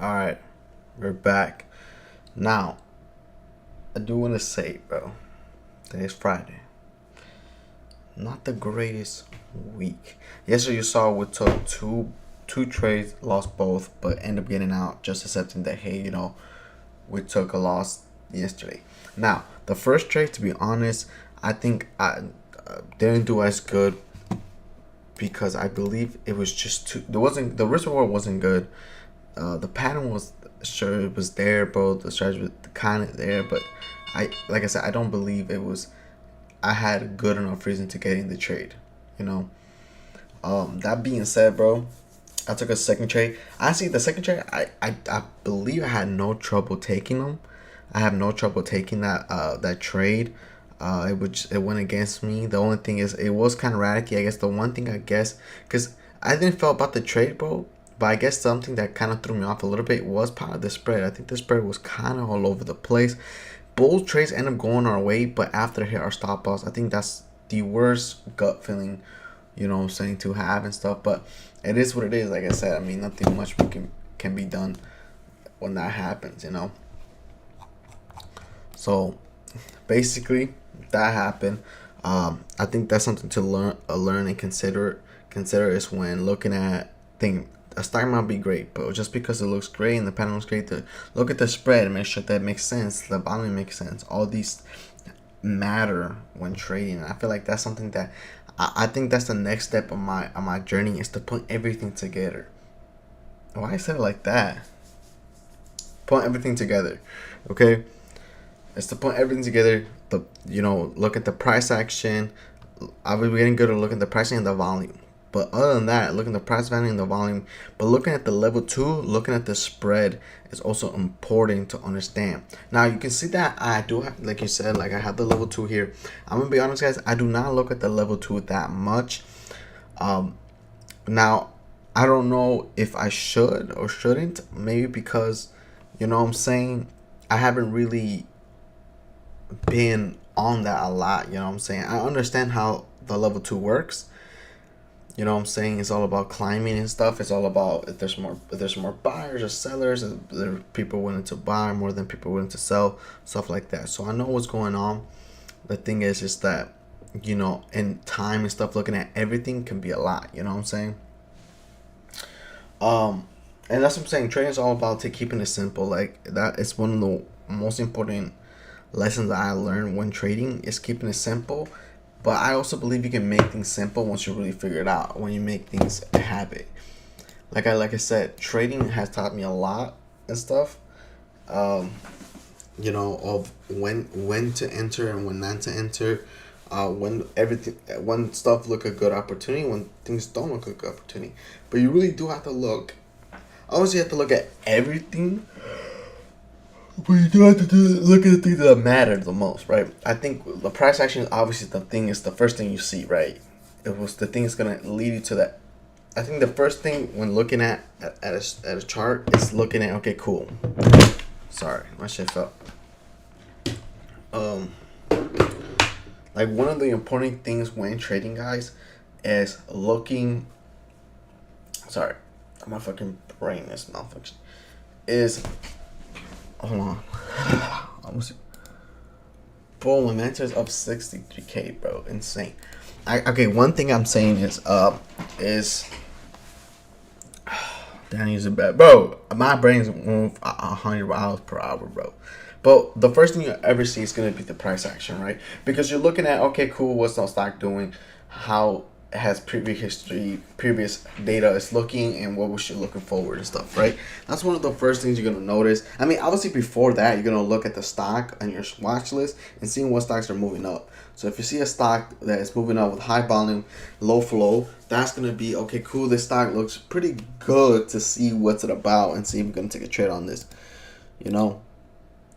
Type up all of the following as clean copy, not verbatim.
Alright, we're back. Now, I do want to say, bro, today's Friday. Not the greatest week. Yesterday you saw we took two trades, lost both, but ended up getting out, just accepting that, hey, we took a loss yesterday. Now, the first trade, to be honest, I think I didn't do as good because I believe it was just too. The risk reward wasn't good. The pattern was sure it was there, bro. The strategy was kind of there, but like I said, I don't believe it was. I had good enough reason to get in the trade, you know. That being said, bro, I took a second trade. Honestly, the second trade, I believe I had no trouble taking them. I have no trouble taking that trade. It went against me. The only thing is it was kind of radical. I guess the one thing because I didn't feel about the trade, bro. But I guess something that kind of threw me off a little bit was part of the spread. I think the spread was kind of all over the place. Both trades end up going our way, but after hit our stop loss, I think that's the worst gut feeling, I'm saying, to have and stuff. But it is what it is. Like I said, I mean, nothing much can be done when that happens. So basically, that happened. I think that's something to learn and consider is when looking at thing. A stock might be great, but just because it looks great and the pattern looks great, to look at the spread and make sure that makes sense, the volume makes sense. All these matter when trading. And I feel like that's something that I think that's the next step of my journey, is to put everything together. Why I said it like that? Put everything together, okay? It's to put everything together. Look at the price action. I was getting good at looking at the pricing and the volume. But other than that, looking at the price value and the volume, but looking at the level 2, looking at the spread is also important to understand. Now you can see that I do have, like you said, like I have the level 2 here. I'm gonna be honest, guys, I do not look at the level 2 that much. Now I don't know if I should or shouldn't, maybe because what I'm saying, I haven't really been on that a lot. What I'm saying, I understand how the level 2 works. What I'm saying? It's all about climbing and stuff. It's all about if there's more buyers or sellers, if there are people willing to buy more than people willing to sell, stuff like that. So I know what's going on. The thing is that, in time and stuff, looking at everything can be a lot. You know what I'm saying? And that's what I'm saying. Trading is all about keeping it simple. Like that is one of the most important lessons that I learned when trading, is keeping it simple. But I also believe you can make things simple once you really figure it out. When you make things a habit, like I said, trading has taught me a lot and stuff. Of when to enter and when not to enter. When stuff look a good opportunity, when things don't look a good opportunity. But you really do have to look. Obviously, you have to look at everything. But you do have to look at the things that matter the most, right? I think the price action is obviously the first thing you see, right? It was the thing that's going to lead you to that. I think the first thing when looking at a chart is looking at, okay, cool. Sorry, my shit fell. Like one of the important things when trading, guys, is looking. Sorry, my fucking brain is malfunctioning. Hold on. Almost. Bro, my mentor is up 63K, bro. Insane. Okay, one thing I'm saying is Danny's a bad bro. My brain's move 100 miles per hour, bro. But the first thing you ever see is gonna be the price action, right? Because you're looking at, okay, cool, what's the stock doing? How has previous history, previous data is looking, and what we should looking forward and stuff, right? That's one of the first things you're gonna notice. I mean, obviously before that, you're gonna look at the stock on your watch list and seeing what stocks are moving up. So if you see a stock that is moving up with high volume, low flow, that's gonna be, okay, cool, this stock looks pretty good, to see what's it about and see if we're gonna take a trade on this,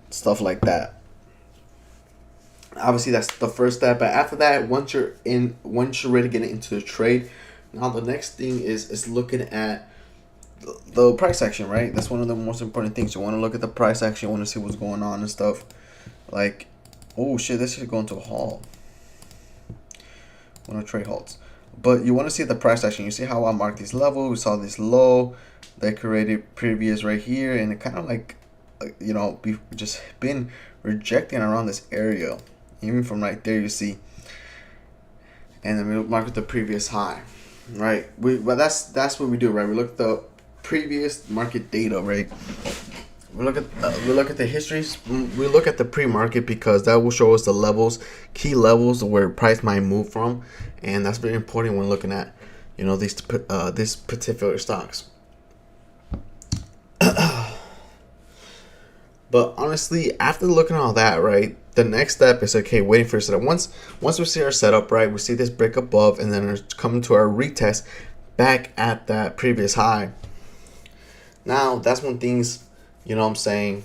stuff like that. Obviously, that's the first step. But after that, once you're ready to get into the trade, now the next thing is looking at the price action, right? That's one of the most important things. You want to look at the price action. You want to see what's going on and stuff. Like, oh shit, this should go into a halt. One of trade halts. But you want to see the price action. You see how I marked this level. We saw this low. that created previous right here, and it kind of like, you know, we just been rejecting around this area, even from right there you see, and then we mark the previous high, right? But that's what we do, right? We look at the previous market data, right? We look at the histories. We look at the pre-market because that will show us the levels, key levels where price might move from, and that's very important when looking at, you know, these particular stocks. But honestly, after looking at all that, right, the next step is, okay, waiting for a setup. Once we see our setup, right, we see this break above, and then it's coming to our retest back at that previous high. Now that's when things, you know what I'm saying,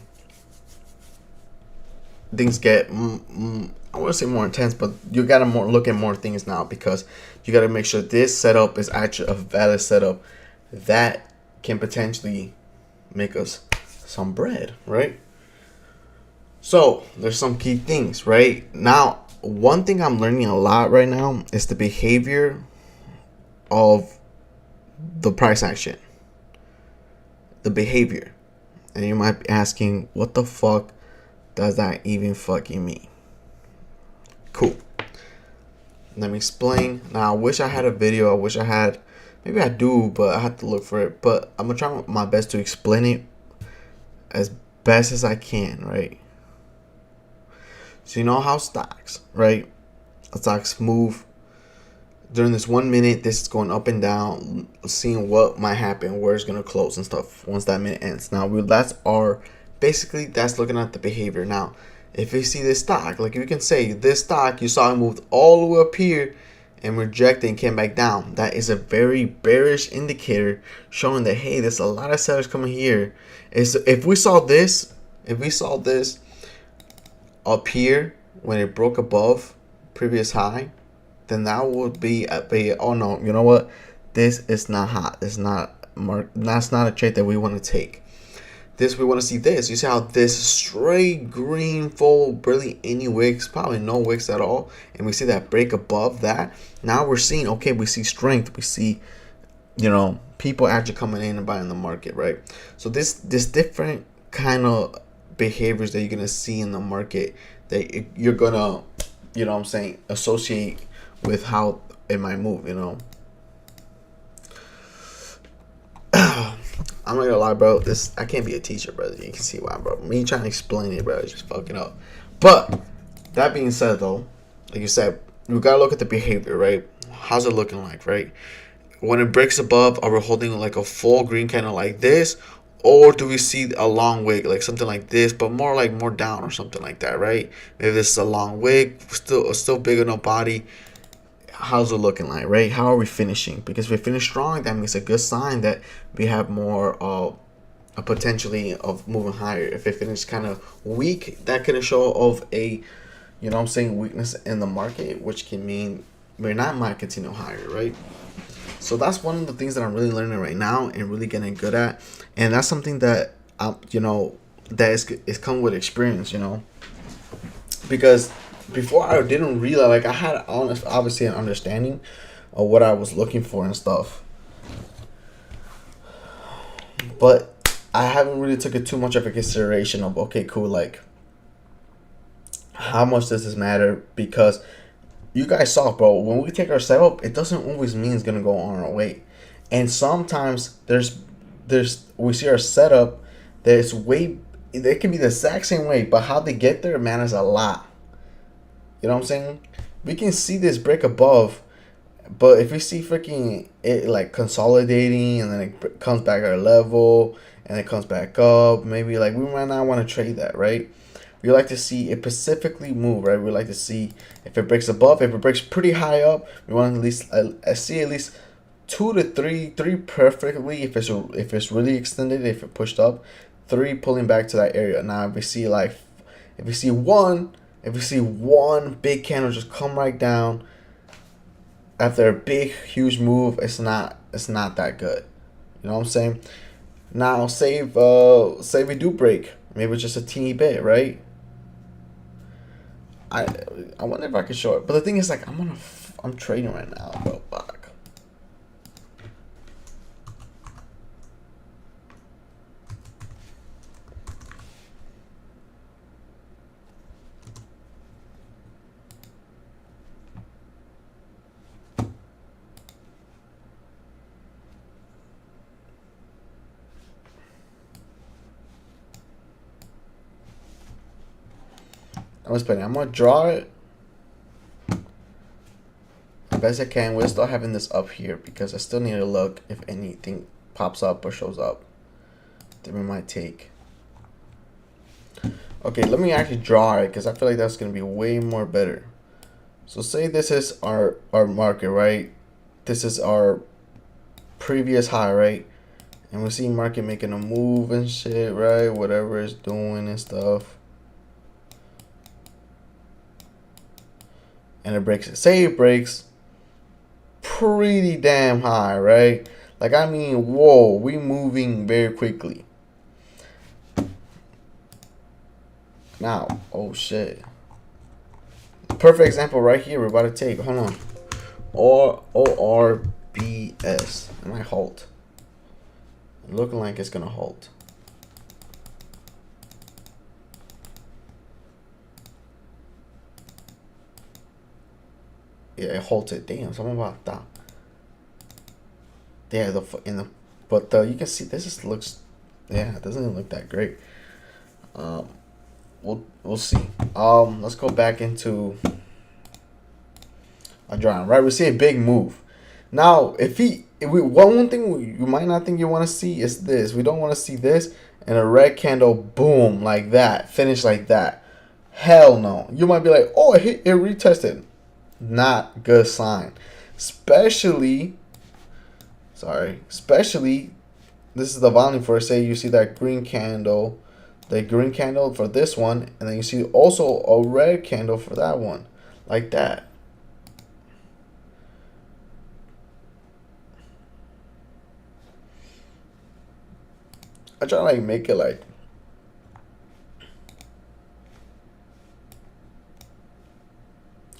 things get, I want to say more intense, but you got to look at more things now, because you got to make sure this setup is actually a valid setup that can potentially make us some bread, right? So there's some key things, right? Now, one thing I'm learning a lot right now is the behavior of the price action. The behavior. And you might be asking, what the fuck does that even fucking mean? Cool. Let me explain. Now, I wish I had a video. I wish I had, maybe I do, but I have to look for it. But I'm going to try my best to explain it as best as I can, right? So you know how stocks, right? Stocks move during this 1 minute. This is going up and down, seeing what might happen, where it's gonna close and stuff once that minute ends. Now that's looking at the behavior. Now, if you see this stock, like you can say this stock, you saw it moved all the way up here and rejected and came back down. That is a very bearish indicator showing that, hey, there's a lot of sellers coming here. If we saw this up here when it broke above previous high, then that would be oh no, you know what, this is not hot, it's not that's not a trade that we want to take. This, we want to see this. You see how this straight green fold, barely any wicks, probably no wicks at all, and we see that break above that. Now we're seeing, okay, we see strength, we see, you know, people actually coming in and buying the market, right? So this different kind of behaviors that you're gonna see in the market that you're gonna, you know what I'm saying, associate with how it might move, you know. I'm not gonna lie, bro, this, I can't be a teacher, brother. You can see why, bro. Me trying to explain it, bro, is just fucking up. But that being said, though, like you said, we gotta look at the behavior, right? How's it looking like, right? When it breaks above, are we holding like a full green candle like this, or do we see a long wick, like something like this, but more down or something like that, right? Maybe this is a long wick, still big enough body. How's it looking like, right? How are we finishing? Because if we finish strong, that means a good sign that we have more a potentially of moving higher. If it finished kind of weak, that can show of a, you know what I'm saying, weakness in the market, which can mean we might continue higher, right? So that's one of the things that I'm really learning right now and really getting good at, and that's something that you know, that is come with experience, you know, because before I didn't realize, like, I had obviously an understanding of what I was looking for and stuff, but I haven't really took it too much of a consideration of, okay, cool, like, how much does this matter? Because you guys saw, bro, when we take our setup, it doesn't always mean it's gonna go on our way, and sometimes we see our setup that it's way, they can be the exact same way, but how they get there matters a lot. You know what I'm saying? We can see this break above, but if we see freaking it like consolidating and then it comes back at our level and it comes back up, maybe like we might not want to trade that, right? We like to see it specifically move, right? We like to see if it breaks above, if it breaks pretty high up, we want to at least see at least 2 to 3 perfectly if it's really extended, if it pushed up, 3 pulling back to that area. Now if we see one big candle just come right down after a big huge move, it's not that good. You know what I'm saying? Now say we do break, maybe it's just a teeny bit, right? I wonder if I can show it, but the thing is, like, I'm trading right now, bro. Fuck. I'm explaining. I'm gonna draw it as best I can. We'll start having this up here because I still need to look if anything pops up or shows up that we might take. Okay, let me actually draw it because I feel like that's gonna be way more better. So say this is our market, right? This is our previous high, right? And we see market making a move and shit, right? Whatever it's doing and stuff. And it breaks it. Say it breaks pretty damn high, right? Like, I mean, whoa, we moving very quickly. Now, oh shit. Perfect example right here we're about to take. Hold on. ORBS. It might halt. Looking like it's gonna halt. Yeah, it halted. Damn, something about that. Yeah, but you can see this looks. Yeah, it doesn't look that great. We'll see. Let's go back into a drawing. Right, we see a big move. Now, one thing you might not think you want to see is this. We don't want to see this and a red candle, boom, like that, finish like that. Hell no. You might be like, oh, it retested. Not good sign. Especially, this is the volume for, say you see that green candle, the green candle for this one, and then you see also a red candle for that one, like that. I try to like make it like,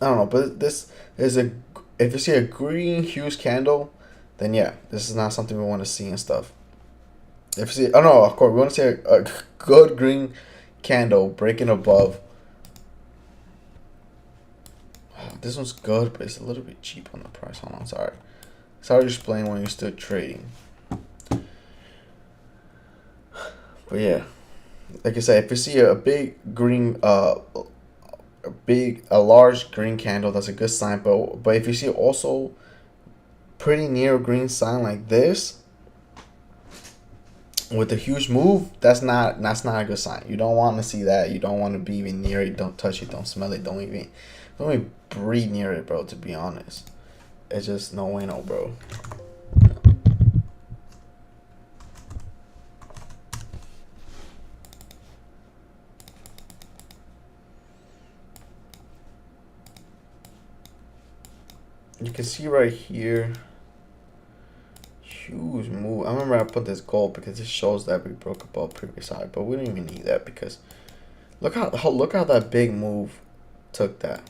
I don't know, but this is if you see a green huge candle, then yeah, this is not something we want to see and stuff. If you see, oh no, of course, we want to see a good green candle breaking above. Oh, this one's good, but it's a little bit cheap on the price. Hold on, sorry. Sorry to explain when you're still trading. But yeah, like I said, if you see a big green, a large green candle, that's a good sign. But if you see also pretty near a green sign like this with a huge move, that's not a good sign. You don't want to see that. You don't want to be even near it. Don't touch it. Don't smell it. Don't even breathe near it, bro. To be honest, it's just no way, no, bro. You can see right here, huge move. I remember I put this gold because it shows that we broke above previous high, but we don't even need that because look how that big move took that.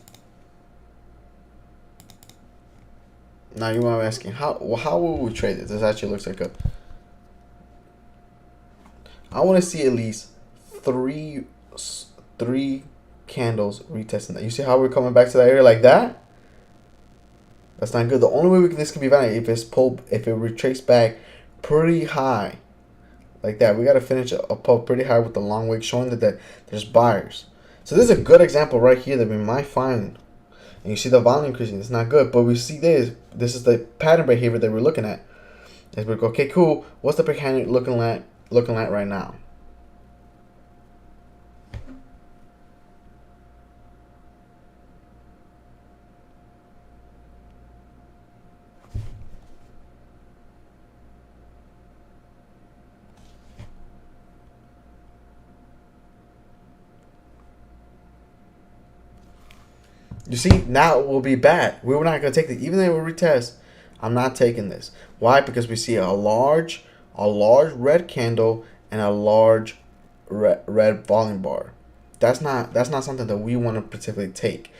Now you might be asking how will we trade this? This actually looks like a. I want to see at least three candles retesting that. You see how we're coming back to that area like that? That's not good. The only way this can be valid if it retraces back pretty high, like that. We gotta finish a pull pretty high with the long wick, showing that there's buyers. So this is a good example right here that we might find. And you see the volume increasing. It's not good, but we see this. This is the pattern behavior that we're looking at. As we go, okay, cool. What's the pattern looking like right now? You see, now it will be bad. We were not going to take this. Even though we retest, I'm not taking this. Why? Because we see a large red candle and a large red volume bar. That's not something that we want to particularly take.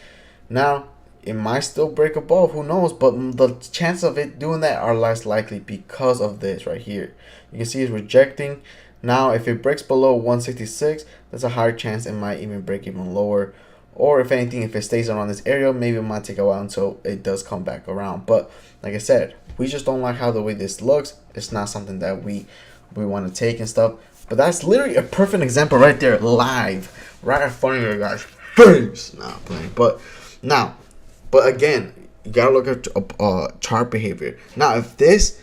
Now, it might still break above. Who knows? But the chances of it doing that are less likely because of this right here. You can see it's rejecting. Now, if it breaks below 166, there's a higher chance it might even break even lower. Or if anything, if it stays around this area, maybe it might take a while until it does come back around. But like I said, we just don't like how the way this looks. It's not something that we want to take and stuff. But that's literally a perfect example right there, live, right in front of you guys. face. Nah, I'm playing. But now, but again, you gotta look at chart behavior. Now, if this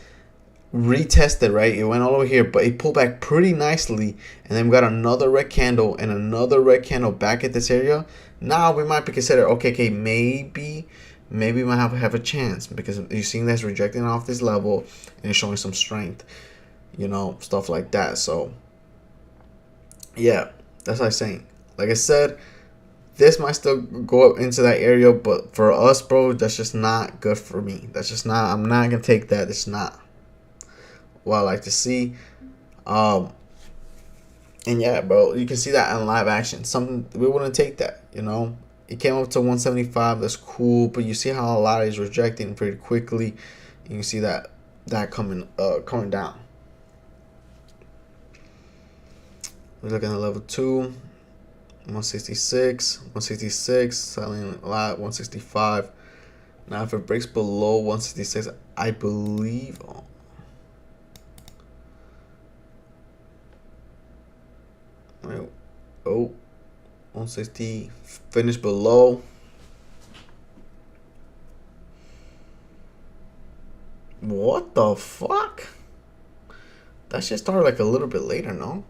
retested, right, it went all over here, but it pulled back pretty nicely, and then we got another red candle and another red candle back at this area. Now we might be considered okay, maybe we might have a chance, because you're seeing that's rejecting off this level and it's showing some strength, stuff like that. So yeah, that's what I'm saying. Like I said, this might still go up into that area, but for us, bro, that's just not good for me. That's just not. I'm not gonna take that. It's not what I like to see. And yeah, bro, you can see that in live action. Something we wouldn't take that. It came up to 175. That's cool, but you see how a lot is rejecting pretty quickly. You can see that coming down. We're looking at level 2, 166, selling a lot, 165. Now, if it breaks below 166, I believe. Oh, 160, finish below. What the fuck? That shit started like a little bit later, no?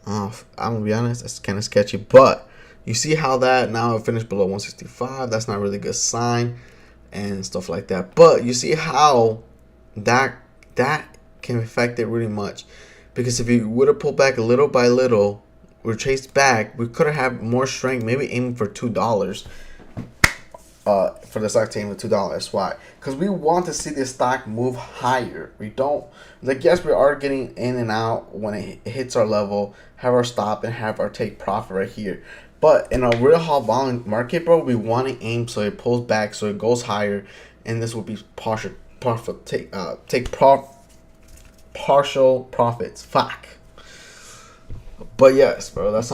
I'm gonna be honest, it's kind of sketchy, but you see how that now it finished below 165. That's not really a good sign and stuff like that. But you see how that can affect it really much, because if you would have pulled back little by little, we chased back, we could have had more strength, maybe aiming for $2. For the stock to aim for $2. Why? Because we want to see this stock move higher. We don't, like, yes, we are getting in and out when it hits our level, have our stop and have our take profit right here. But in a real hot volume market, bro, we want to aim so it pulls back, so it goes higher, and this will be partial profits. Fuck. But yes, bro, that's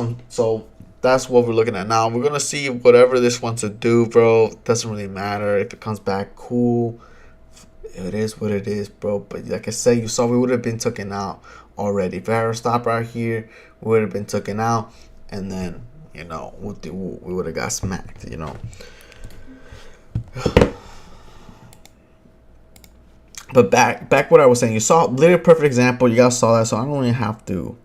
what we're looking at now. We're gonna see whatever this wants to do, bro. Doesn't really matter. If it comes back, cool. It is what it is, bro. But like I said, you saw we would have been taken out already. If I had a stop right here, we would have been taken out, and then we would have got smacked. But back what I was saying. You saw literally a perfect example. You guys saw that, so I don't really have to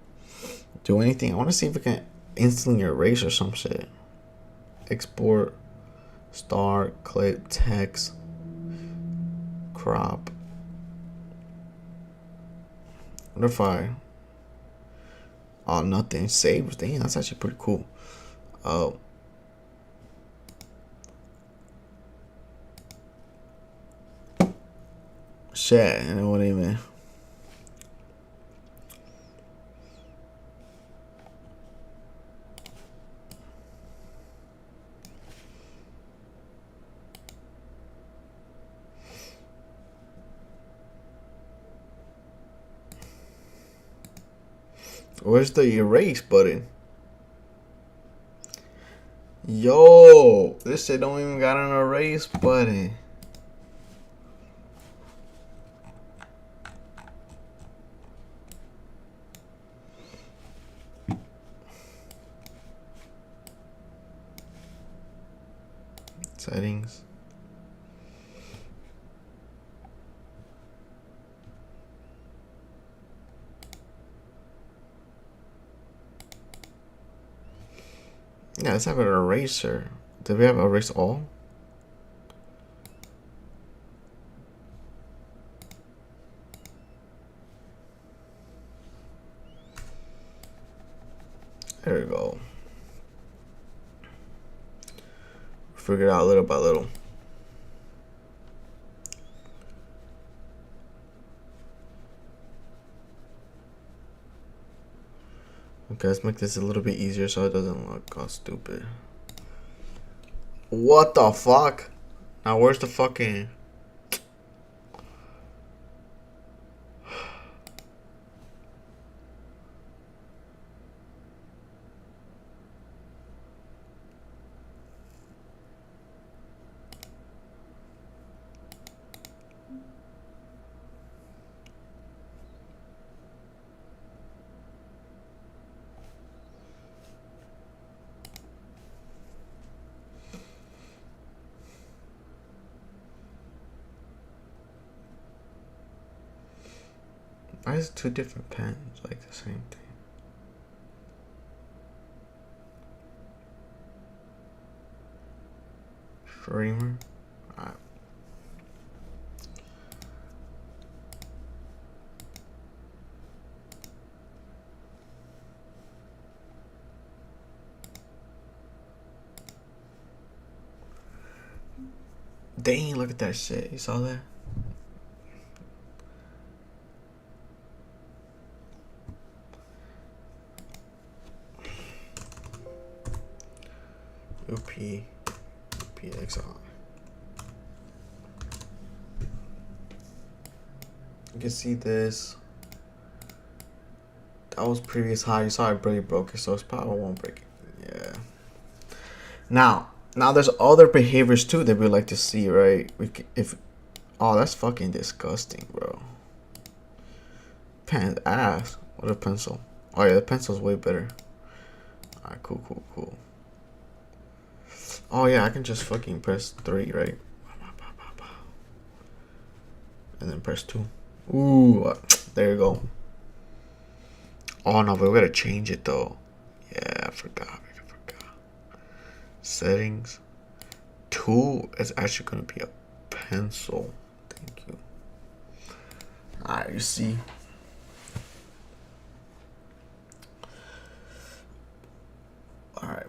do anything. I want to see if we can instantly erase or some shit. Export, start, clip, text, crop. What if nothing saves? Damn, that's actually pretty cool. Shit, you know what I mean? Where's the erase button? Yo, this shit don't even got an erase button. Settings. Yeah, let's have an eraser. Do we have erase all? There we go. Figure it out little by little. Okay, let's make this a little bit easier so it doesn't look all stupid. What the fuck? Now where's the fucking... Why is it two different pens like the same thing? Streamer. Alright. Dang, look at that shit. You saw that? UPXI. You can see this. That was previous high. You saw it broke it, so it's probably won't break it. Yeah. Now there's other behaviors too that we like to see, right? Oh, that's fucking disgusting, bro. Pen ass. What a pencil. Oh yeah, the pencil's way better. Alright, cool. Oh yeah, I can just fucking press 3, right? And then press 2. Ooh, there you go. Oh no, but we gotta change it though. Yeah, I forgot. Settings. 2 is actually gonna be a pencil. Thank you. Alright, you see. Alright.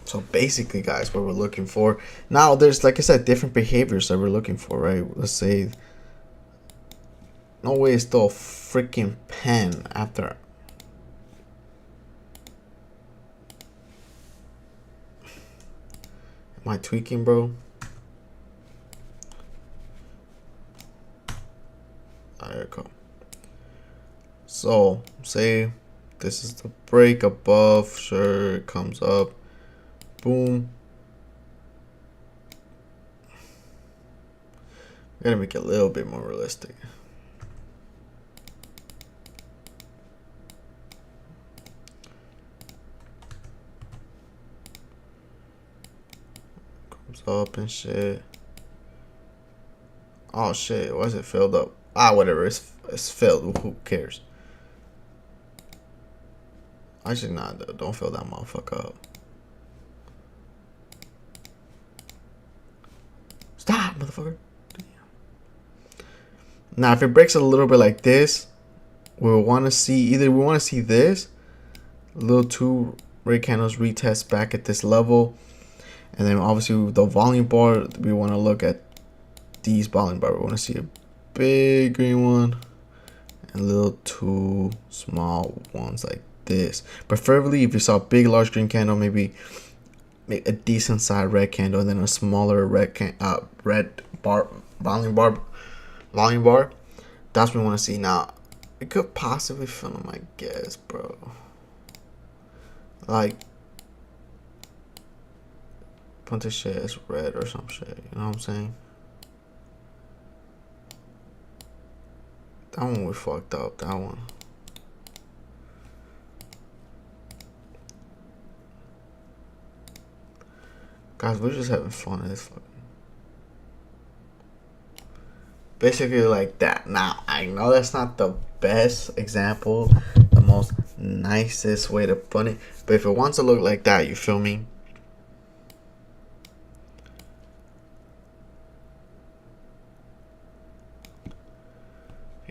So basically, guys, what we're looking for now, there's, like I said, different behaviors that we're looking for, right? Let's say, no way it's still a freaking pen after. Am I tweaking, bro? There you go. So say this is the break above, sure, it comes up, boom. Gotta make it a little bit more realistic. Comes up and shit. Oh shit, why is it filled up? Ah, whatever, it's filled, who cares? Actually, nah, don't fill that motherfucker up. Stop, motherfucker. Now, if it breaks a little bit like this, we'll want to see, either we want to see this, little 2 red candles retest back at this level. And then obviously the volume bar, we want to look at these volume bar. We want to see a big green one and little 2 small ones like this. Preferably if you saw a big large green candle, maybe make a decent sized red candle and then a smaller red bar volume bar. That's what we want to see. Now it could possibly fill them, I guess, bro. Like put this shit as red or some shit, you know what I'm saying? That one we fucked up, that one. Guys, we're just having fun in this fucking. Basically like that. Now, I know that's not the best example, the most nicest way to put it, but if it wants to look like that, you feel me?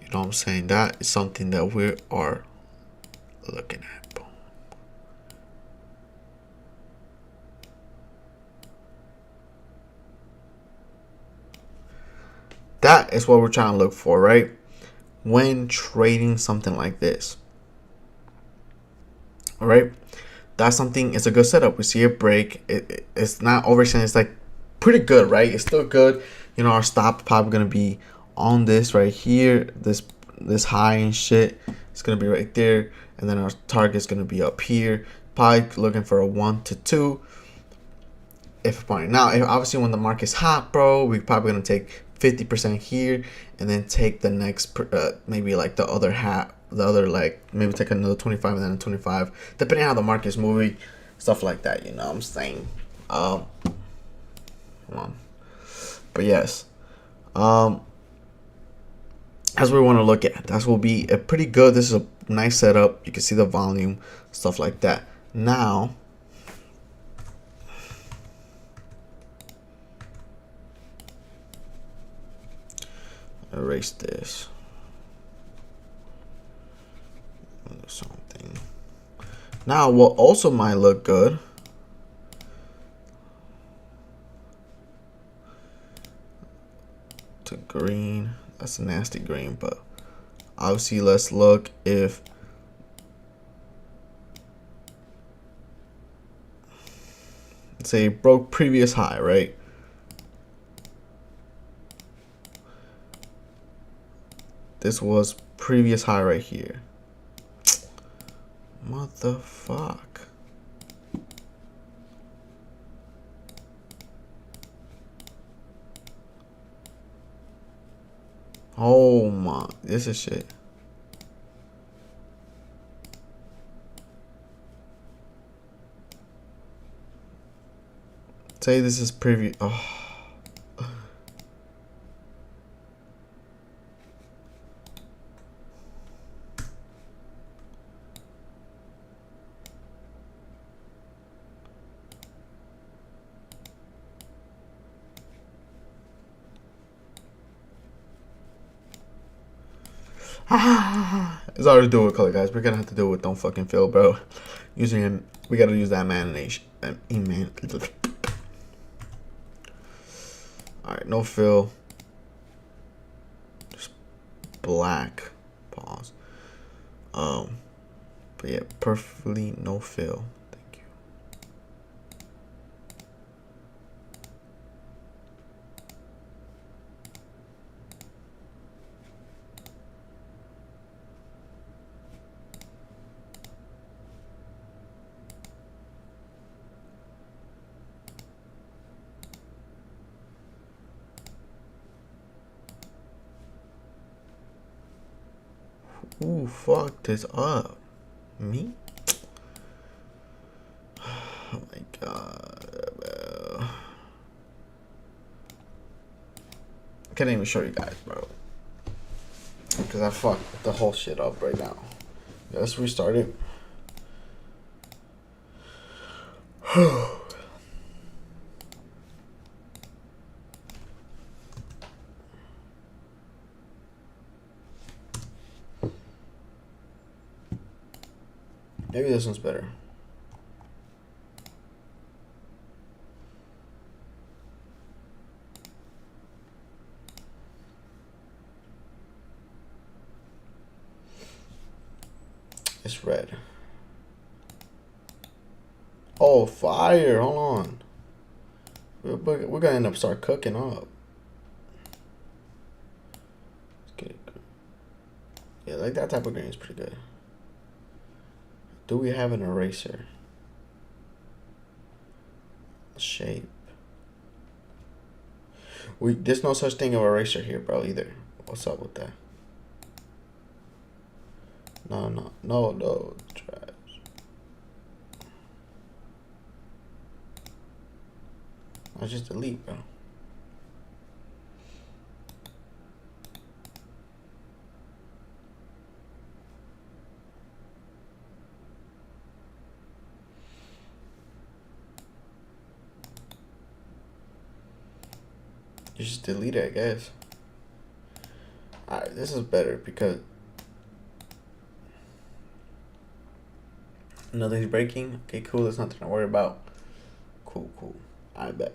You know what I'm saying? That is something that we are looking at. Boom. That is what we're trying to look for, right? When trading something like this. All right. That's something, it's a good setup. We see a break. It's not overextended. It's like pretty good, right? It's still good. You know, our stop probably going to be on this right here. This high and shit. It's going to be right there. And then our target's going to be up here. Probably looking for a 1 to 2. If now, obviously when the market's hot, bro, we're probably going to take 50% here and then take the next maybe like the other half, like maybe take another 25 and then 25 depending on how the market is moving, stuff like that, you know what I'm saying? Hold on. But yes, That's what we want to look at. That will be a pretty good. This is a nice setup. You can see the volume, stuff like that. Now, erase this. Something. Now, what also might look good. To green. That's a nasty green, but obviously let's look if say broke previous high, right? This was previous high right here. What the fuck? Oh my, this is shit. Say this is previous. Oh. It's hard to do with color, guys. We're gonna have to do it with don't fucking fill, bro. Using him, we gotta use that imagination. Alright, no fill. Just black. Pause. But yeah, perfectly no fill. Thank you. Who fucked this up? Me? Oh my god, bro. I can't even show you guys, bro. Because I fucked the whole shit up right now. Yeah, let's restart it. Maybe this one's better. It's red. Oh, fire. Hold on. We're going to end up start cooking up. Let's get it. Yeah, like that type of green is pretty good. Do we have an eraser? Shape. There's no such thing of eraser here, bro, either. What's up with that? No, trash. I just delete, bro. You just delete it, I guess. Alright, this is better because nothing's breaking. Okay, cool. There's nothing to worry about. Cool. I bet.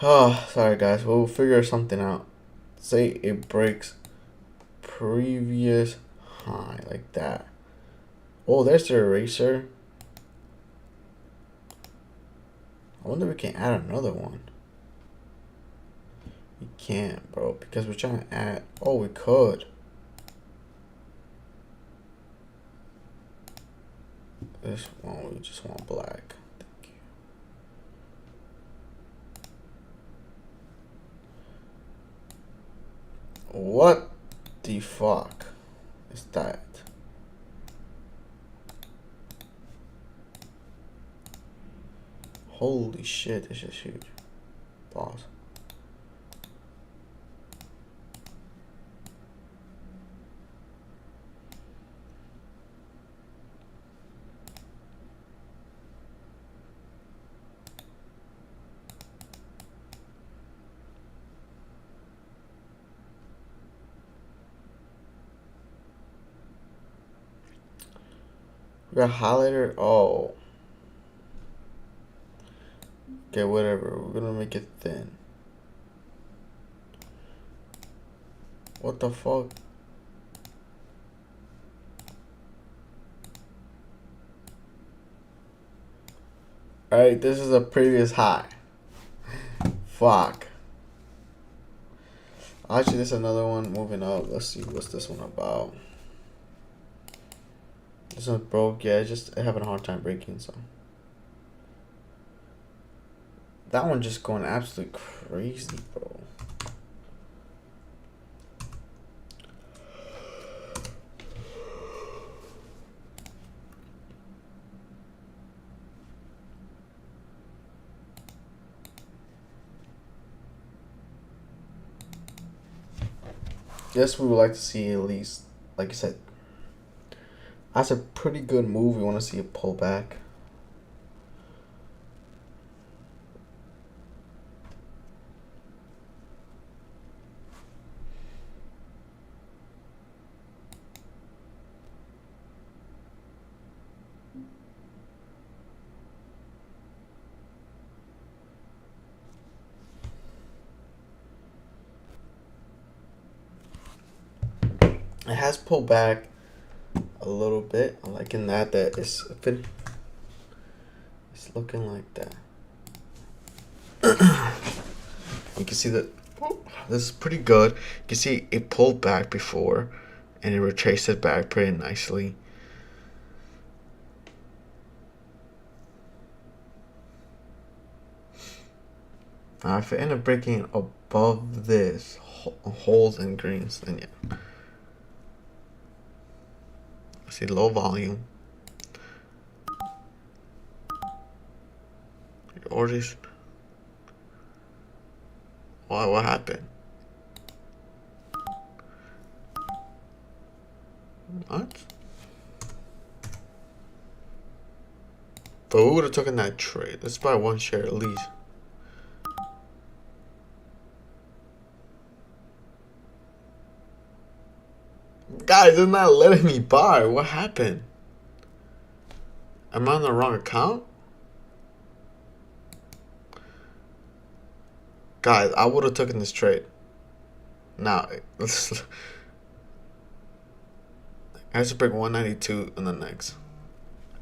Oh, sorry, guys. We'll figure something out. Say it breaks previous high like that. Oh, there's the eraser. I wonder if we can add another one. We can't, bro, because we're trying to add. Oh, we could. This one, we just want black. Thank you. What the fuck is that? Holy shit, this is huge. Pause. Your highlighter. Oh. Okay, whatever. We're gonna make it thin. What the fuck? Alright, this is a previous high. Fuck. Actually, there's another one moving up. Let's see what's this one about. This one broke. Yeah, just having a hard time breaking, so. That one just going absolutely crazy, bro. Yes, we would like to see at least, like I said, that's a pretty good move. We want to see a pullback. It has pulled back a little bit. I'm liking that. It's looking like that. You can see that this is pretty good. You can see it pulled back before and it retraced it back pretty nicely. Now if it end up breaking above this holes and greens, then yeah. See low volume. Your orders. What happened? What? But who would have taken that trade? Let's buy one share at least. Guys, it's not letting me buy. What happened? Am I on the wrong account? Guys, I would have taken this trade. Now, let's. I have to break 192 in the next.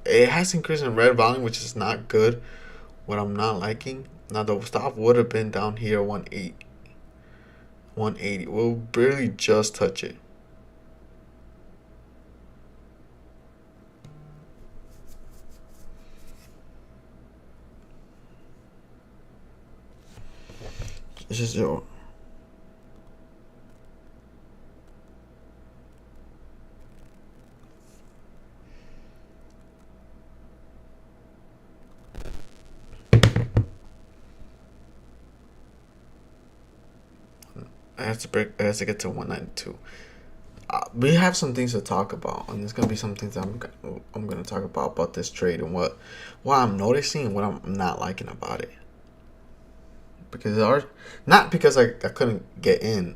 It has increased in red volume, which is not good. What I'm not liking. Now, the stop would have been down here, 180. 180. We'll barely just touch it. This is your. I have to break. I have to get to 192. We have some things to talk about, and there's gonna be some things I'm gonna talk about this trade and what I'm noticing and what I'm not liking about it. Because not because I couldn't get in.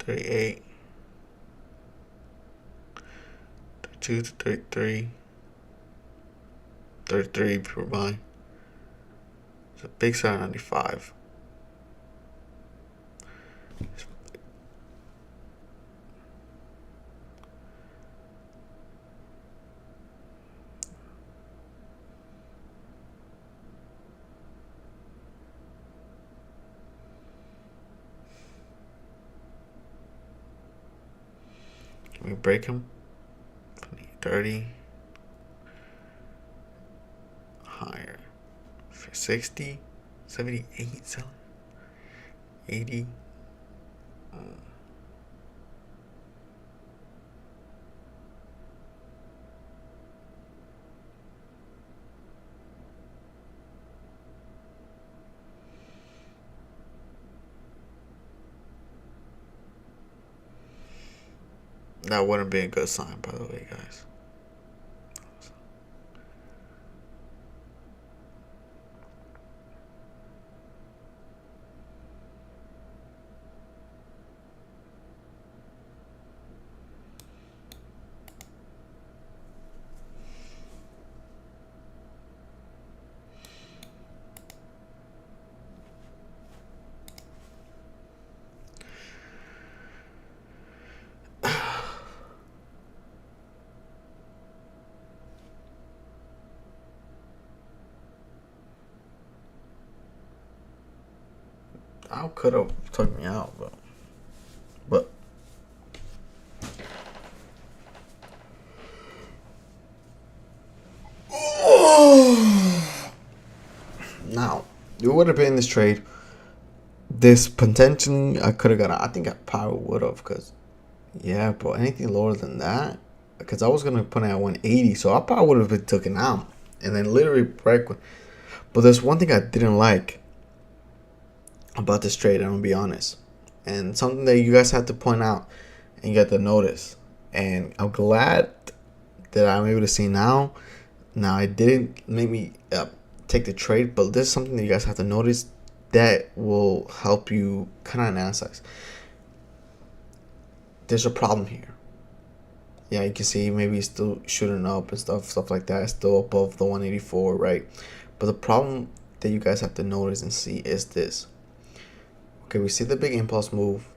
$38, $32 to $33, $33 if you buy. It's a big side 95. Can we break him? 30. Higher. 60. 78. Selling. 80. That wouldn't be a good sign, by the way, guys. I could have took me out, but now it would have been this trade. This potentially I could have got. I think I probably would have, cause yeah, bro. Anything lower than that, because I was gonna put it at 180, so I probably would have been taken out, and then literally break. But there's one thing I didn't like about this trade. I'm gonna be honest, and something that you guys have to point out and you got to notice. And I'm glad that I'm able to see now. Now it didn't make me take the trade, but this is something that you guys have to notice that will help you kind of analyze. There's a problem here. Yeah, you can see maybe it's still shooting up and stuff like that. It's still above the 184, right? But the problem that you guys have to notice and see is this. Okay, we see the big impulse move,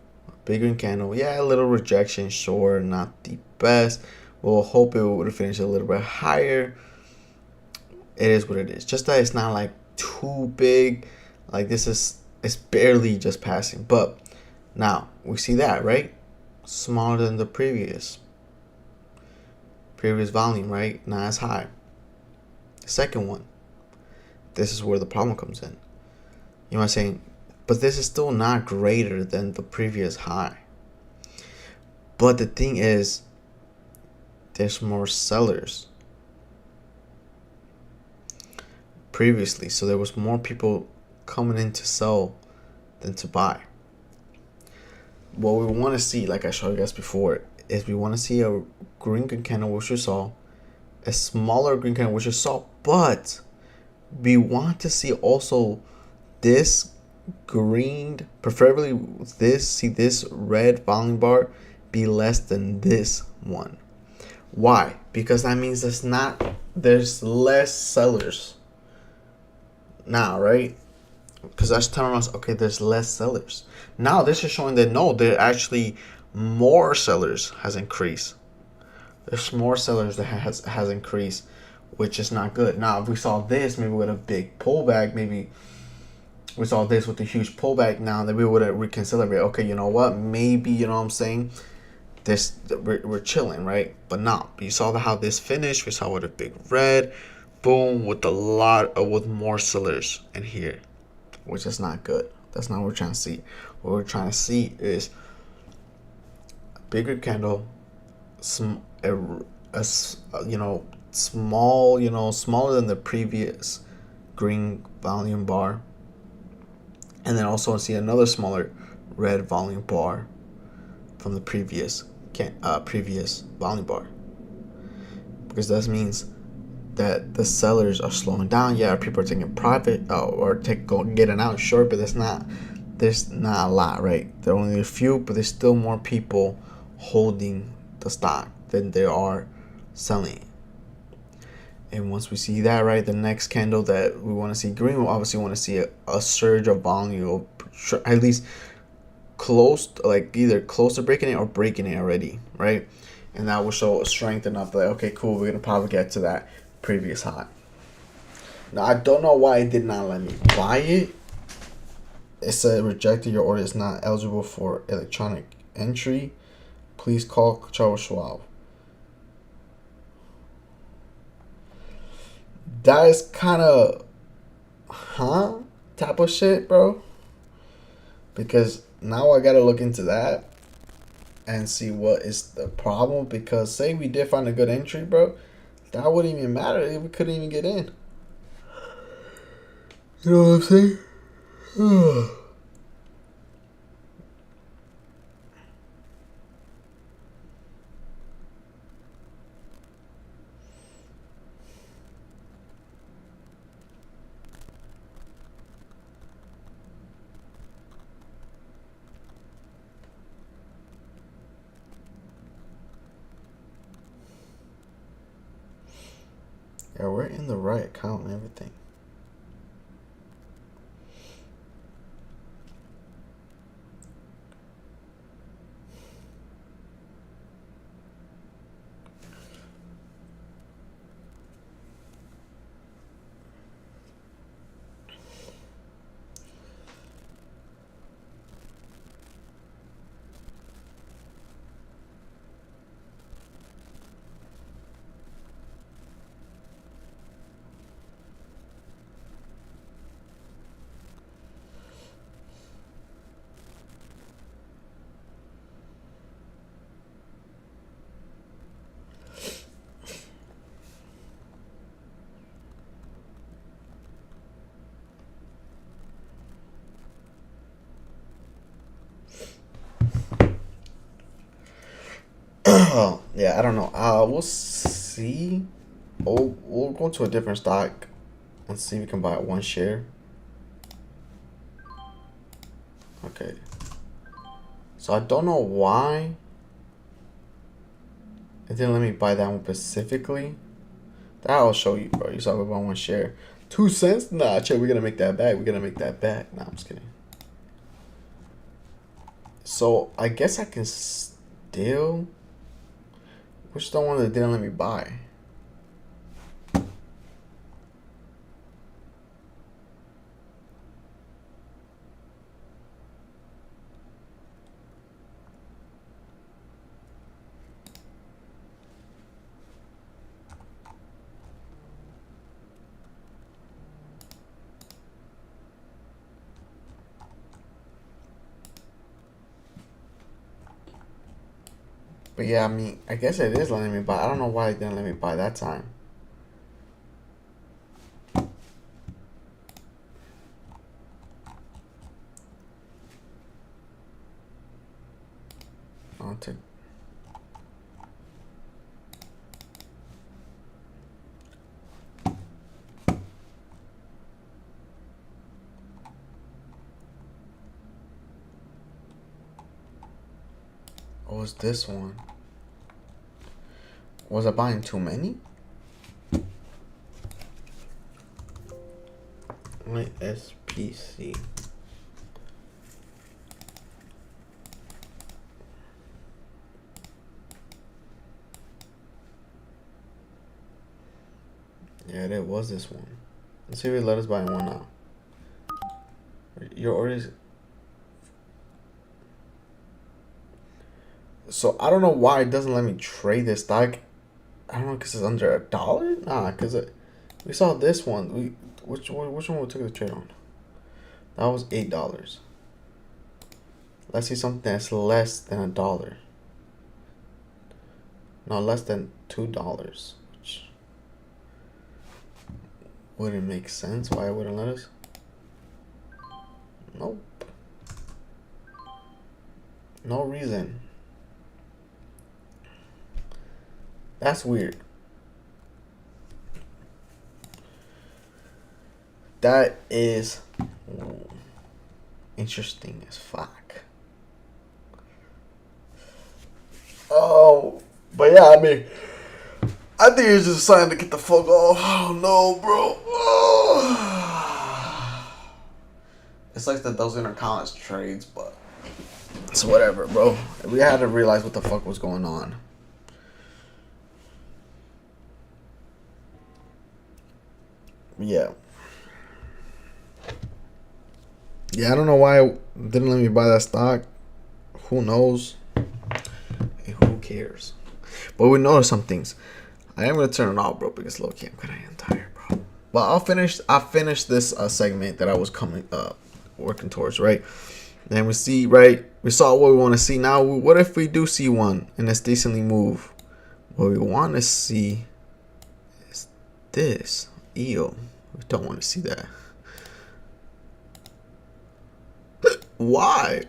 big green candle. Yeah, a little rejection, sure, not the best. We'll hope it would finish a little bit higher. It is what it is. Just that it's not like too big. Like it's barely just passing. But now we see that, right? Smaller than the previous volume, right? Not as high. The second one. This is where the problem comes in. You know what I'm saying? But this is still not greater than the previous high. But the thing is, there's more sellers previously, so there was more people coming in to sell than to buy. What we want to see, like I showed you guys before, is we want to see a green candle, which we saw, a smaller green candle, which we saw, but we want to see also this green, preferably this red volume bar be less than this one. Why? Because that means there's less sellers now, right? Because that's telling us, okay, there's less sellers. Now this is showing that no, there actually more sellers has increased. There's more sellers that has increased, which is not good. Now if we saw this maybe with a big pullback, maybe we saw this with a huge pullback, now that we would have reconsidered, okay, you know what, maybe, you know what I'm saying, we're chilling, right? But now you saw how this finished. We saw with a big red, boom, with with more sellers in here, which is not good. That's not what we're trying to see. What we're trying to see is a bigger candle, small, smaller than the previous green volume bar, and then also see another smaller red volume bar from the previous volume bar, because that means that the sellers are slowing down. Yeah, people are taking profit or getting out short, but there's not a lot, right? There are only a few, but there's still more people holding the stock than there are selling. And once we see that, right, the next candle that we want to see green, we obviously want to see a surge of volume, at least close, like either close to breaking it or breaking it already, right? And that will show strength enough that, okay, cool, we're gonna probably get to that previous high. Now I don't know why it did not let me buy it. It said rejected, your order is not eligible for electronic entry. Please call Charles Schwab. That is kind of type of shit, bro. Because now I gotta look into that and see what is the problem. Because say we did find a good entry, bro, that wouldn't even matter if we couldn't even get in. You know what I'm saying? Yeah, we're in the right account and everything. Yeah, I don't know. We'll see. We'll go to a different stock and see if we can buy one share. Okay. So I don't know why it didn't let me buy that one specifically. That I'll show you, bro. You saw we bought one share. 2 cents? Nah, chill. We're gonna make that back. We're gonna make that back. Nah, I'm just kidding. So I guess I can still. Which the one that didn't let me buy? But yeah, I mean, I guess it is letting me buy. I don't know why it didn't let me buy that time. I'll take. What was this one? Was I buying too many? My SPC. Yeah, there was this one. Let's see if it let us buy one now. Your orders. So I don't know why it doesn't let me trade this stock. I don't know because it's under $1. Nah, because we saw this one. Which one we took the trade on? That was $8. Let's see something that's less than $1. No, less than $2. Which wouldn't make sense. Why it wouldn't let us? Nope. No reason. That's weird. That is interesting as fuck. Oh, but yeah, I mean, I think it's just time to get the fuck off. Oh no, bro. Oh. It's like those interconnect trades, but it's whatever, bro. We had to realize what the fuck was going on. Yeah. Yeah, I don't know why it didn't let me buy that stock. Who knows? Hey, who cares? But we noticed some things. I am gonna turn it off, bro, because low key I'm kinda tired, bro. But I'll finish this segment that I was working towards, right? And we see, right? We saw what we want to see. Now, what if we do see one and it's decently moved? What we want to see is this. Ew. We don't want to see that. Why?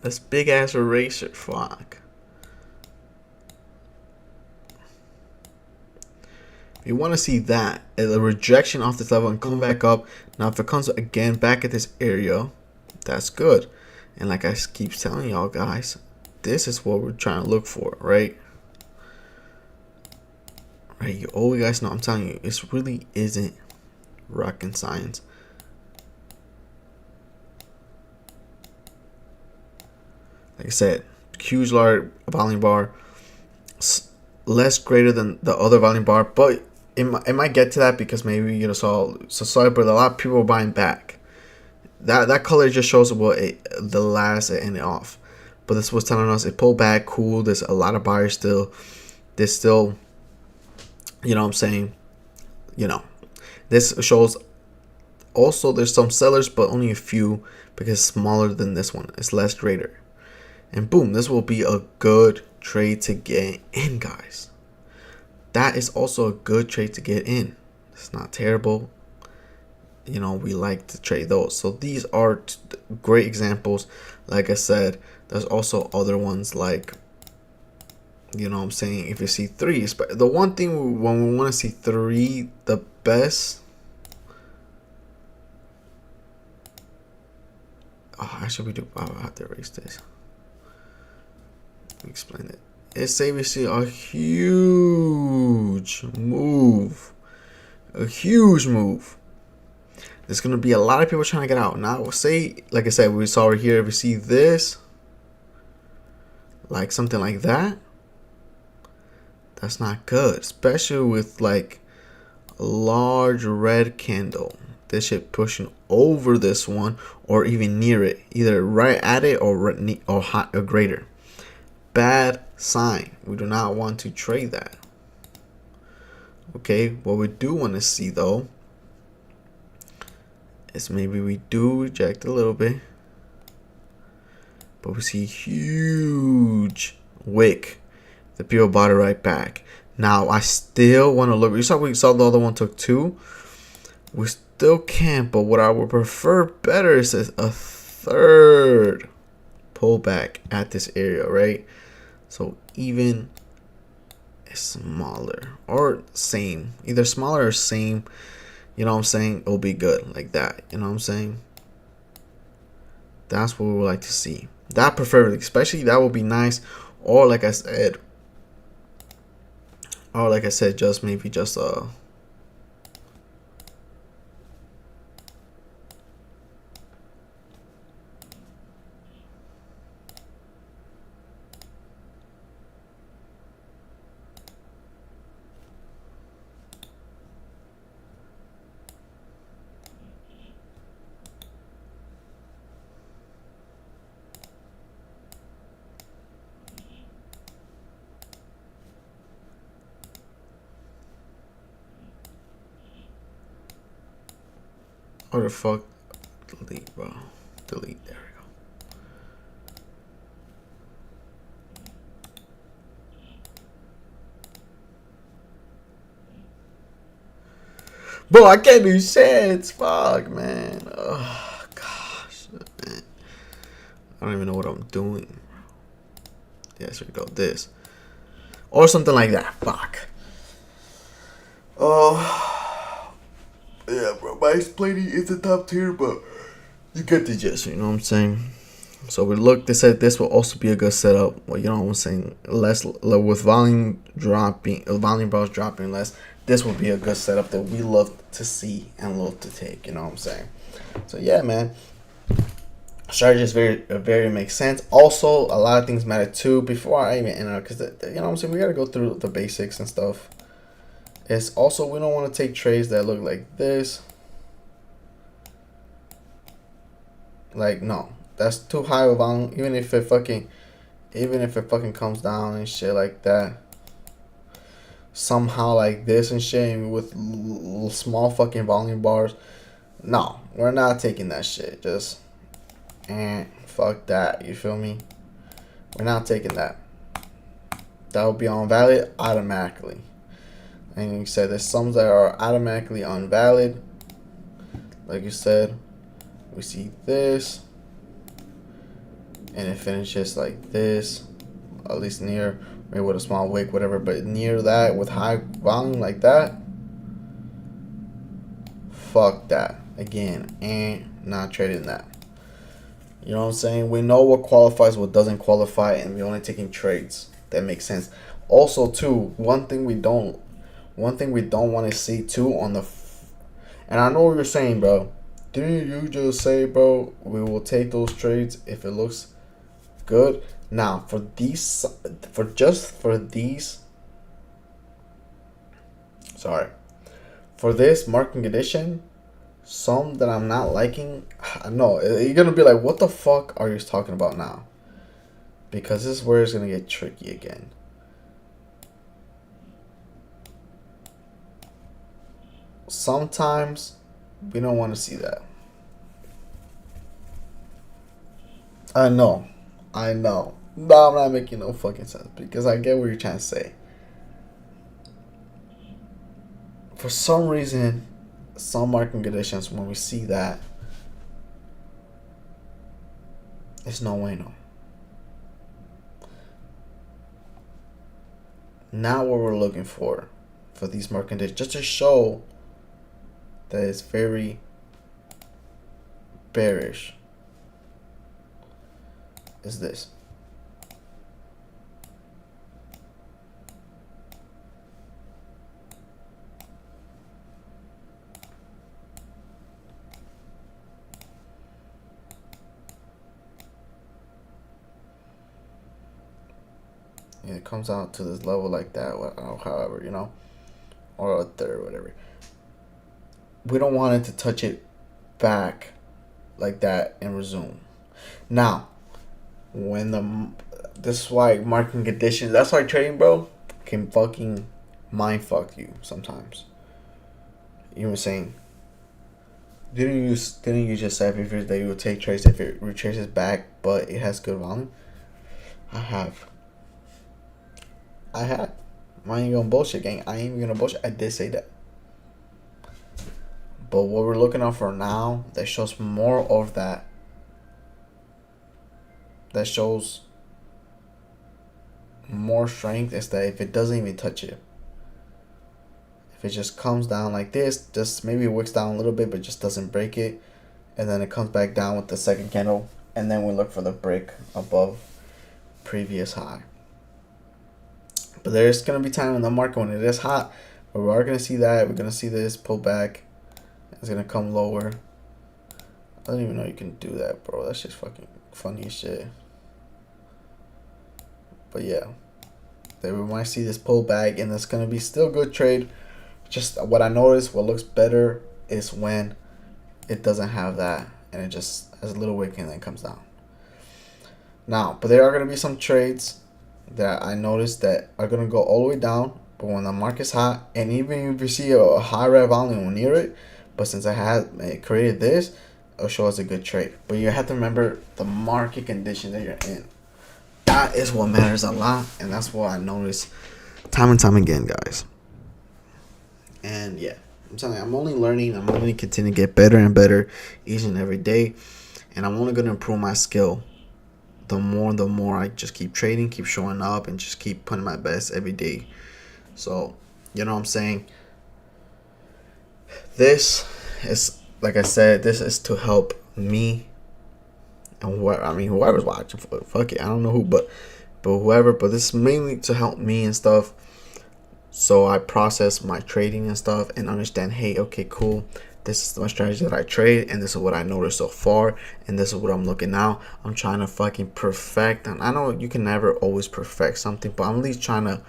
This big ass eraser, fuck. You want to see that a rejection off this level and come back up. Now, if it comes again back at this area, that's good. And like I keep telling y'all guys, this is what we're trying to look for, right? Right, you guys know. I'm telling you, it really isn't rocket science. Like I said, huge large volume bar, less greater than the other volume bar, but it might get to that because maybe so sorry, but a lot of people are buying back. That color just shows what the last it ended off, but this was telling us it pulled back. Cool. There's a lot of buyers still. There's still, what I'm saying, this shows. Also, there's some sellers, but only a few because it's smaller than this one. It's less greater. And boom, this will be a good trade to get in, guys. That is also a good trade to get in. It's not terrible. We like to trade those. So these are great examples. Like I said, there's also other ones like You know what I'm saying? If you see threes, but the one thing when we want to see three, the best. Oh, actually, we do. Oh, I have to erase this. Explain it. Let's say we see a huge move. A huge move. There's gonna be a lot of people trying to get out. Now, say, like I said, we saw right here. If we see this, like something like that, that's not good. Especially with like a large red candle. This shit pushing over this one, or even near it, either right at it or hot or greater. Bad sign. We do not want to trade that. Okay, what we do want to see though is maybe we do reject a little bit, but we see huge wick. The people bought it right back. Now I still want to look. We saw the other one took 2. We still can't, but what I would prefer better is a third pullback at this area, right? So even smaller or same, either smaller or same, you know what I'm saying, it'll be good like that, you know what I'm saying. That's what we would like to see, that preferably, especially that would be nice. Or like I said, just maybe just or the fuck, delete, bro, delete, there we go. Bro, I can't do shit. Fuck, man. Oh, gosh, man. I don't even know what I'm doing. Yes, we go. This. Or something like that. Fuck. Oh. Yeah, bro. My explaining is the top tier, but you get the gist. You know what I'm saying? So we look. They said this will also be a good setup. Well, you know what I'm saying? Less with volume dropping, volume bars dropping less. This will be a good setup that we love to see and love to take. You know what I'm saying? So yeah, man. Strategy is very makes sense. Also, a lot of things matter too. Before I even enter, because you know what I'm saying, we gotta go through the basics and stuff. It's also, we don't want to take trades that look like this. Like, no, that's too high of volume. Even if it fucking comes down and shit like that, somehow like this and shit, and with small fucking volume bars. No, we're not taking that shit. Just fuck that. You feel me? We're not taking that. That will be on valid automatically. And you said there's some that are automatically unvalid. Like you said, we see this, and it finishes like this, at least near, maybe with a small wick, whatever, but near that with high volume like that. Fuck that. Again, and not trading that. You know what I'm saying? We know what qualifies, what doesn't qualify, and we're only taking trades that make sense. Also, too, one thing we don't want to see too on the, and I know what you're saying, bro. Didn't you just say, bro, we will take those trades if it looks good? Now, for these for this market condition, some that I'm not liking, no, you're gonna be like, what the fuck are you talking about now? Because this is where it's gonna get tricky again. Sometimes we don't want to see that. I know. No, I'm not making no fucking sense because I get what you're trying to say. For some reason, some market conditions, when we see that, it's no bueno. Not what we're looking for these market conditions, just to show that it's very bearish, is this. And it comes out to this level like that, however, or a third, whatever. We don't want it to touch it back like that and resume. Now, this is why market conditions, that's why trading, bro, can fucking mind fuck you sometimes. You were saying, didn't you just say before that you would take trades if it retraces back but it has good volume? I have. I ain't gonna bullshit, gang. I ain't even gonna bullshit. I did say that. But what we're looking at for now, that shows more of that. That shows more strength is that if it doesn't even touch it. If it just comes down like this, just maybe it wicks down a little bit, but just doesn't break it. And then it comes back down with the second candle. And then we look for the break above previous high. But there's going to be time in the market when it is hot, but we are going to see that. We're going to see this pull back. It's going to come lower. I don't even know you can do that, bro. That's just fucking funny as shit. But yeah, then we might see this pull back, and it's going to be still good trade. Just what I noticed, what looks better is when it doesn't have that, and it just has a little wick and then comes down. Now, but there are going to be some trades that I noticed that are going to go all the way down, but when the market's hot, and even if you see a high red volume near it, but since it created this, it'll show us a good trade. But you have to remember the market condition that you're in. That is what matters a lot, and that's what I noticed time and time again, guys. And yeah, I'm telling you, I'm only learning. I'm only continuing to get better and better each and every day, and I'm only going to improve my skill. The more I just keep trading, keep showing up, and just keep putting my best every day. So, you know what I'm saying? This is, like I said, this is to help me and whoever's watching. Fuck it, I don't know who, but whoever. But this is mainly to help me and stuff. So I process my trading and stuff and understand, hey, okay, cool. This is my strategy that I trade, and this is what I noticed so far, and this is what I'm looking now. I'm trying to fucking perfect, and I know you can never always perfect something, but I'm at least trying to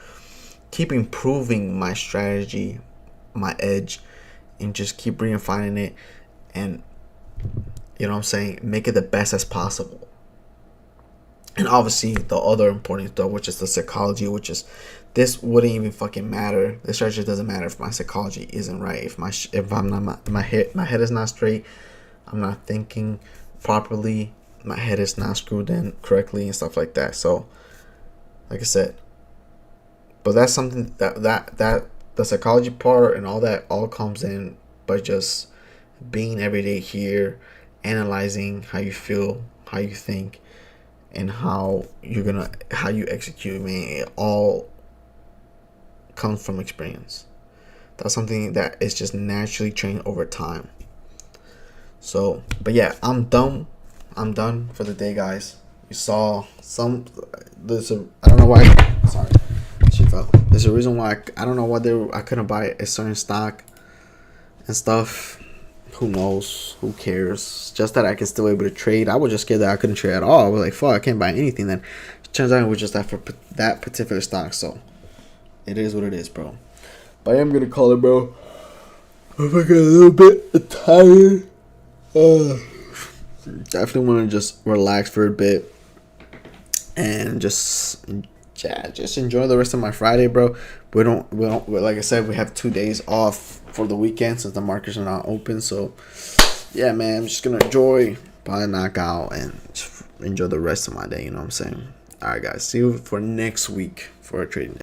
keep improving my strategy, my edge, and just keep refining it, and you know what I'm saying, make it the best as possible. And obviously the other important stuff, which is the psychology, which is this wouldn't even fucking matter. The strategy doesn't matter if my psychology isn't right. If I'm not my head is not straight, I'm not thinking properly. My head is not screwed in correctly and stuff like that. So, like I said, but that's something that the psychology part and all that all comes in by just being every day here, analyzing how you feel, how you think, and how you execute. Man, it all comes from experience. That's something that is just naturally trained over time. So, but yeah, I'm done for the day, guys. You saw I don't know why. Sorry, she fell. There's a reason why I don't know why I couldn't buy a certain stock and stuff. Who knows? Who cares? Just that I can still able to trade. I was just scared that I couldn't trade at all. I was like, fuck, I can't buy anything. Then turns out it was just that for that particular stock. So it is what it is, bro. But I am gonna call it, bro. I'm fucking a little bit tired. Definitely want to just relax for a bit and just enjoy the rest of my Friday, bro. We don't like I said, we have 2 days off for the weekend since the markets are not open. So yeah, man, I'm just gonna enjoy, probably knock out, and just enjoy the rest of my day. You know what I'm saying? All right, guys, see you for next week for a trading day.